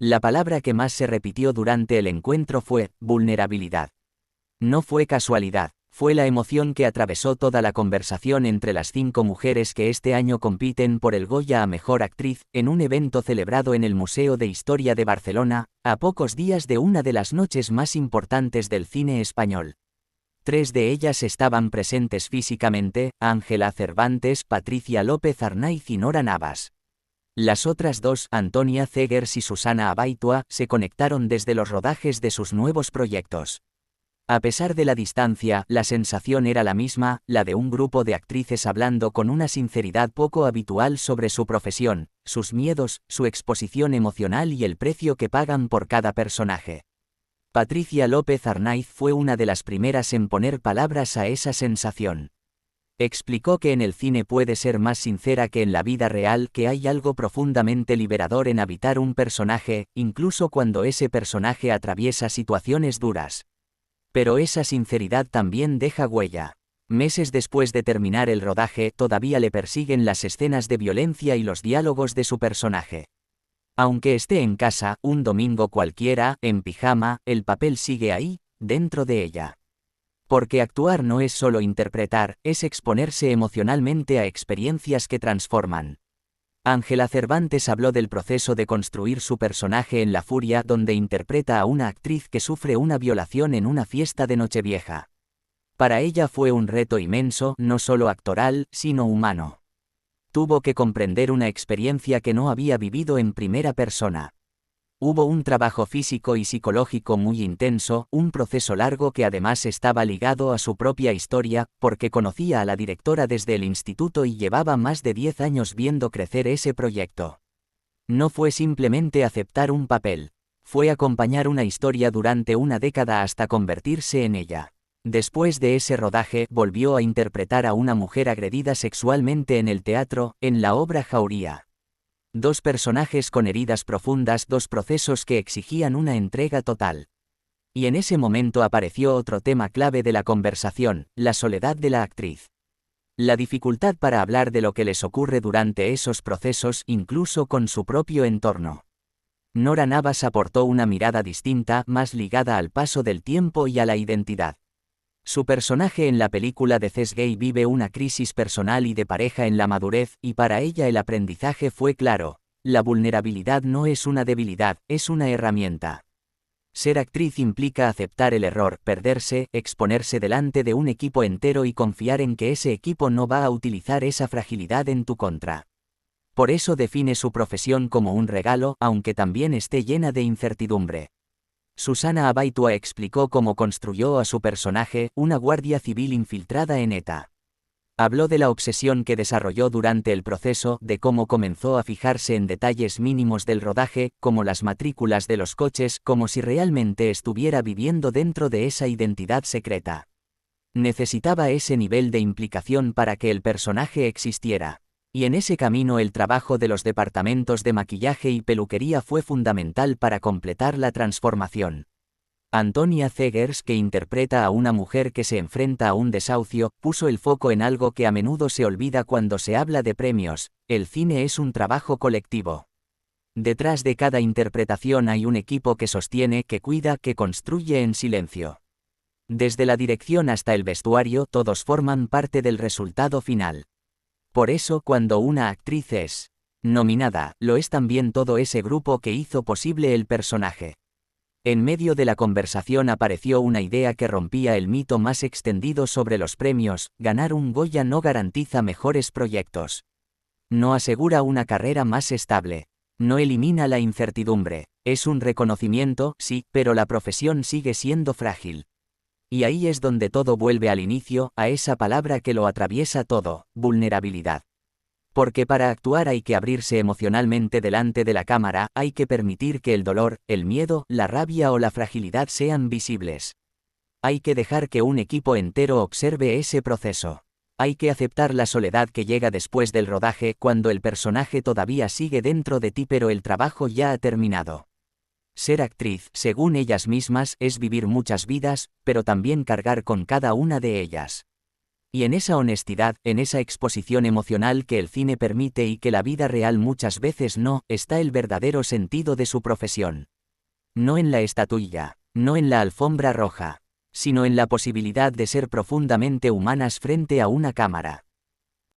La palabra que más se repitió durante el encuentro fue vulnerabilidad. No fue casualidad, fue la emoción que atravesó toda la conversación entre las 5 mujeres que este año compiten por el Goya a Mejor Actriz, en un evento celebrado en el Museo de Historia de Barcelona, a pocos días de una de las noches más importantes del cine español. 3 de ellas estaban presentes físicamente: Ángela Cervantes, Patricia López Arnaiz y Nora Navas. Las otras 2, Antonia Zegers y Susana Abaitua, se conectaron desde los rodajes de sus nuevos proyectos. A pesar de la distancia, la sensación era la misma, la de un grupo de actrices hablando con una sinceridad poco habitual sobre su profesión, sus miedos, su exposición emocional y el precio que pagan por cada personaje. Patricia López Arnaiz fue una de las primeras en poner palabras a esa sensación. Explicó que en el cine puede ser más sincera que en la vida real, que hay algo profundamente liberador en habitar un personaje, incluso cuando ese personaje atraviesa situaciones duras. Pero esa sinceridad también deja huella. Meses después de terminar el rodaje, todavía le persiguen las escenas de violencia y los diálogos de su personaje. Aunque esté en casa, un domingo cualquiera, en pijama, el papel sigue ahí, dentro de ella. Porque actuar no es solo interpretar, es exponerse emocionalmente a experiencias que transforman. Ángela Cervantes habló del proceso de construir su personaje en La Furia, donde interpreta a una actriz que sufre una violación en una fiesta de Nochevieja. Para ella fue un reto inmenso, no solo actoral, sino humano. Tuvo que comprender una experiencia que no había vivido en primera persona. Hubo un trabajo físico y psicológico muy intenso, un proceso largo que además estaba ligado a su propia historia, porque conocía a la directora desde el instituto y llevaba más de 10 años viendo crecer ese proyecto. No fue simplemente aceptar un papel, fue acompañar una historia durante una década hasta convertirse en ella. Después de ese rodaje, volvió a interpretar a una mujer agredida sexualmente en el teatro, en la obra Jauría. 2 personajes con heridas profundas, 2 procesos que exigían una entrega total. Y en ese momento apareció otro tema clave de la conversación: la soledad de la actriz. La dificultad para hablar de lo que les ocurre durante esos procesos, incluso con su propio entorno. Nora Navas aportó una mirada distinta, más ligada al paso del tiempo y a la identidad. Su personaje en la película de Cés Gay vive una crisis personal y de pareja en la madurez, y para ella el aprendizaje fue claro: la vulnerabilidad no es una debilidad, es una herramienta. Ser actriz implica aceptar el error, perderse, exponerse delante de un equipo entero y confiar en que ese equipo no va a utilizar esa fragilidad en tu contra. Por eso define su profesión como un regalo, aunque también esté llena de incertidumbre. Susana Abaitua explicó cómo construyó a su personaje, una guardia civil infiltrada en ETA. Habló de la obsesión que desarrolló durante el proceso, de cómo comenzó a fijarse en detalles mínimos del rodaje, como las matrículas de los coches, como si realmente estuviera viviendo dentro de esa identidad secreta. Necesitaba ese nivel de implicación para que el personaje existiera. Y en ese camino el trabajo de los departamentos de maquillaje y peluquería fue fundamental para completar la transformación. Antonia Zegers, que interpreta a una mujer que se enfrenta a un desahucio, puso el foco en algo que a menudo se olvida cuando se habla de premios: el cine es un trabajo colectivo. Detrás de cada interpretación hay un equipo que sostiene, que cuida, que construye en silencio. Desde la dirección hasta el vestuario, todos forman parte del resultado final. Por eso, cuando una actriz es nominada, lo es también todo ese grupo que hizo posible el personaje. En medio de la conversación apareció una idea que rompía el mito más extendido sobre los premios: ganar un Goya no garantiza mejores proyectos. No asegura una carrera más estable. No elimina la incertidumbre. Es un reconocimiento, sí, pero la profesión sigue siendo frágil. Y ahí es donde todo vuelve al inicio, a esa palabra que lo atraviesa todo: vulnerabilidad. Porque para actuar hay que abrirse emocionalmente delante de la cámara, hay que permitir que el dolor, el miedo, la rabia o la fragilidad sean visibles. Hay que dejar que un equipo entero observe ese proceso. Hay que aceptar la soledad que llega después del rodaje, cuando el personaje todavía sigue dentro de ti pero el trabajo ya ha terminado. Ser actriz, según ellas mismas, es vivir muchas vidas, pero también cargar con cada una de ellas. Y en esa honestidad, en esa exposición emocional que el cine permite y que la vida real muchas veces no, está el verdadero sentido de su profesión. No en la estatuilla, no en la alfombra roja, sino en la posibilidad de ser profundamente humanas frente a una cámara.